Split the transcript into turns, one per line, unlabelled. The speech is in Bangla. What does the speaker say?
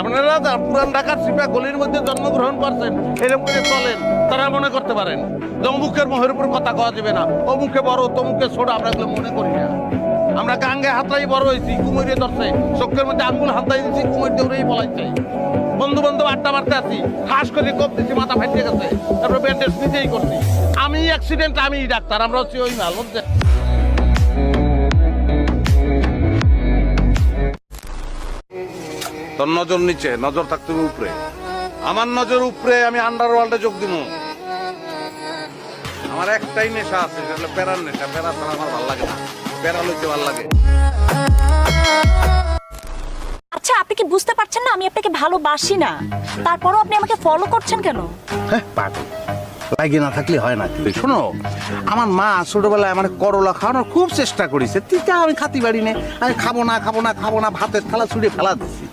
আপনারা পুরান ঢাকার সিপা গলির মধ্যে জন্মগ্রহণ করছেন, এরকম করে চলেন, তারা মনে করতে পারেন যে অমুকের মুখের উপর কথা কওয়া যাবে না, অমুকে বড় তমুকে ছোট, আমরা এগুলো মনে করি না। আমরা গাঙ্গে হাতলাই বড় হয়েছি, কুমিরে ধরছে, চোখের মধ্যে আঙ্গুল হাতাই দিচ্ছি, কুমির দৌড়েই বলাইছে। বন্ধু বান্ধব আড্ডা মারতে আছি, ঠাস করে কোপ দিচ্ছি, মাথা ফাটিয়ে গেছে, তারপর ব্যান্ডেজ নিজেই করছি। আমি অ্যাক্সিডেন্ট, আমি ডাক্তার, আমরা হচ্ছি ওই মাল। তোর নজর নিচে, নজর থাকতে হবে উপরে। আমার নজর উপরে, আমি আন্ডারওয়ার্ল্ডে যোগ দিব। আমার একটাই নেশা আছে, সেটা হলো প্যারার নেশা। প্যারা ছাড়া আমার ভালো লাগে না, প্যারা লইতে ভালো লাগে।
আচ্ছা, আপনি কি বুঝতে পারছেন না আমি আপনাকে ভালোবাসি না? তারপরও আপনি আমাকে ফলো করছেন কেন?
হ্যাঁ পাগল, লাগে না থাকলে হয় না। শোনো, আমার মা ছোটবেলায় আমার করলা খাওয়ানোর খুব চেষ্টা করেছে, তিতা আমি খাতি পারি না। আমি খাবো না, ভাতের থালা ছুঁড়ে ফেলা দিচ্ছি।